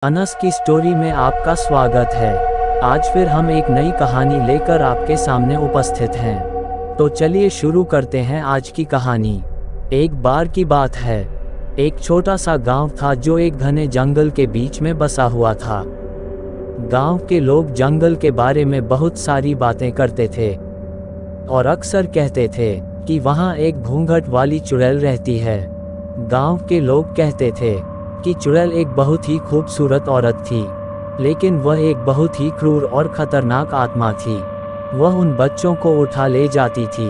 अनस की स्टोरी में आपका स्वागत है। आज फिर हम एक नई कहानी लेकर आपके सामने उपस्थित हैं। तो चलिए शुरू करते हैं आज की कहानी। एक बार की बात है, एक छोटा सा गांव था जो एक घने जंगल के बीच में बसा हुआ था। गांव के लोग जंगल के बारे में बहुत सारी बातें करते थे और अक्सर कहते थे कि वहाँ एक घूंघट वाली चुड़ैल रहती है। गांव के लोग कहते थे कि चुड़ैल एक बहुत ही खूबसूरत औरत थी, लेकिन वह एक बहुत ही क्रूर और खतरनाक आत्मा थी। वह उन बच्चों को उठा ले जाती थी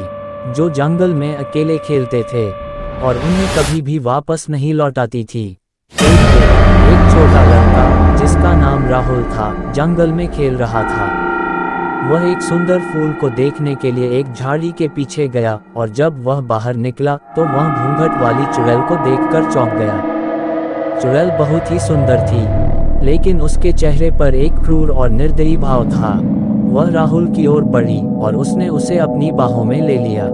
जो जंगल में अकेले खेलते थे और उन्हें कभी भी वापस नहीं लौटाती थी। एक छोटा लड़का जिसका नाम राहुल था जंगल में खेल रहा था। वह एक सुंदर फूल को देखने के लिए एक झाड़ी के पीछे गया और जब वह बाहर निकला तो वह घूंघट वाली चुड़ैल को देखकर चौंक गया। चुड़ैल बहुत ही सुंदर थी, लेकिन उसके चेहरे पर एक क्रूर और निर्दयी भाव था। वह राहुल की ओर बढ़ी और उसने उसे अपनी बाहों में ले लिया।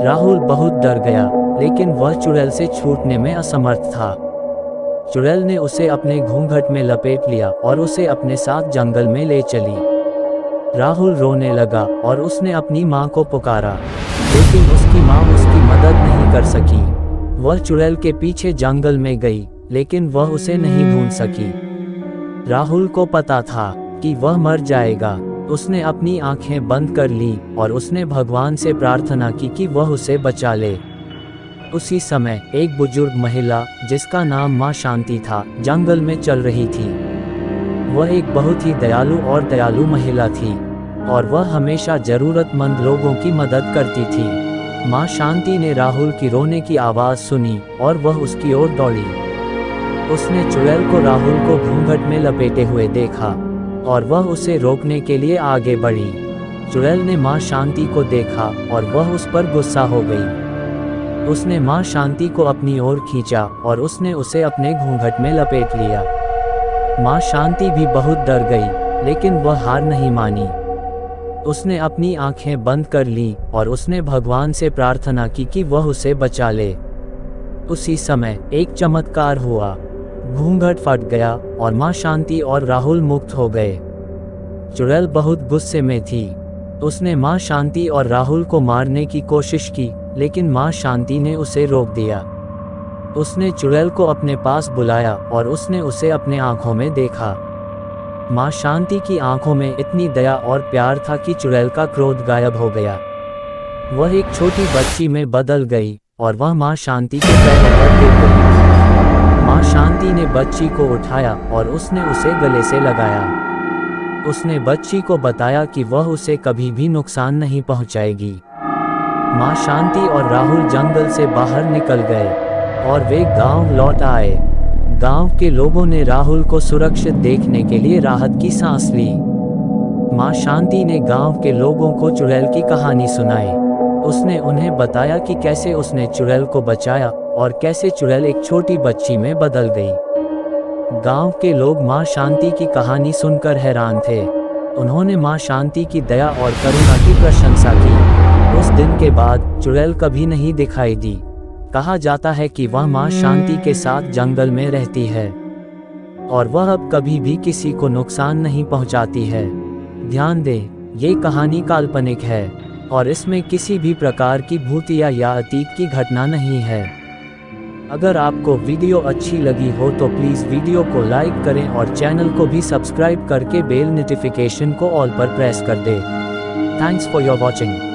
राहुल बहुत डर गया, लेकिन वह चुड़ैल से छूटने में असमर्थ था। चुड़ैल ने उसे अपने घूंघट में लपेट लिया और उसे अपने साथ जंगल में ले चली। राहुल रोने लगा और उसने अपनी माँ को पुकारा, लेकिन उसकी माँ उसकी मदद नहीं कर सकी। वह चुड़ैल के पीछे जंगल में गई, लेकिन वह उसे नहीं ढूंढ सकी। राहुल को पता था कि वह मर जाएगा। उसने अपनी आंखें बंद कर ली और उसने भगवान से प्रार्थना की कि वह उसे बचा ले। उसी समय एक बुजुर्ग महिला जिसका नाम माँ शांति था जंगल में चल रही थी। वह एक बहुत ही दयालु महिला थी और वह हमेशा जरूरतमंद लोगों की मदद करती थी। माँ शांति ने राहुल की रोने की आवाज़ सुनी और वह उसकी ओर दौड़ी। उसने चुड़ैल को राहुल को घूंघट में लपेटे हुए देखा और वह उसे रोकने के लिए आगे बढ़ी। चुड़ैल ने माँ शांति को देखा और वह उस पर गुस्सा हो गई। उसने माँ शांति को अपनी ओर खींचा और उसने उसे अपने घूंघट में लपेट लिया। माँ शांति भी बहुत डर गई, लेकिन वह हार नहीं मानी। उसने अपनी आंखें बंद कर ली और उसने भगवान से प्रार्थना की कि वह उसे बचा ले। उसी समय एक चमत्कार हुआ। घूंघट फट गया और माँ शांति और राहुल मुक्त हो गए। चुड़ैल बहुत गुस्से में थी। उसने माँ शांति और राहुल को मारने की कोशिश की, लेकिन माँ शांति ने उसे रोक दिया। उसने चुड़ैल को अपने पास बुलाया और उसने उसे अपने आंखों में देखा। माँ शांति की आंखों में इतनी दया और प्यार था कि चुड़ैल का क्रोध गायब हो गया। वह एक छोटी बच्ची में बदल गई और वह माँ शांति के पैरों पर गिर गई। माँ शांति ने बच्ची को उठाया और उसने उसे गले से लगाया। उसने बच्ची को बताया कि वह उसे कभी भी नुकसान नहीं पहुंचाएगी। माँ शांति और राहुल जंगल से बाहर निकल गए और वे गांव लौट आए। गांव के लोगों ने राहुल को सुरक्षित देखने के लिए राहत की सांस ली। माँ शांति ने गांव के लोगों को चुड़ैल की कहानी सुनाई। उसने उन्हें बताया कि कैसे उसने चुड़ैल को बचाया और कैसे चुड़ैल एक छोटी बच्ची में बदल गई। गांव के लोग माँ शांति की कहानी सुनकर हैरान थे। उन्होंने माँ शांति की दया और करुणा की प्रशंसा की। उस दिन के बाद चुड़ैल कभी नहीं दिखाई दी। कहा जाता है कि वह माँ शांति के साथ जंगल में रहती है और वह अब कभी भी किसी को नुकसान नहीं पहुंचाती है। ध्यान दें, ये कहानी काल्पनिक है और इसमें किसी भी प्रकार की भूतिया या अतीत की घटना नहीं है। अगर आपको वीडियो अच्छी लगी हो तो प्लीज़ वीडियो को लाइक करें और चैनल को भी सब्सक्राइब करके बेल नोटिफिकेशन को ऑल पर प्रेस कर दें। Thanks for your watching.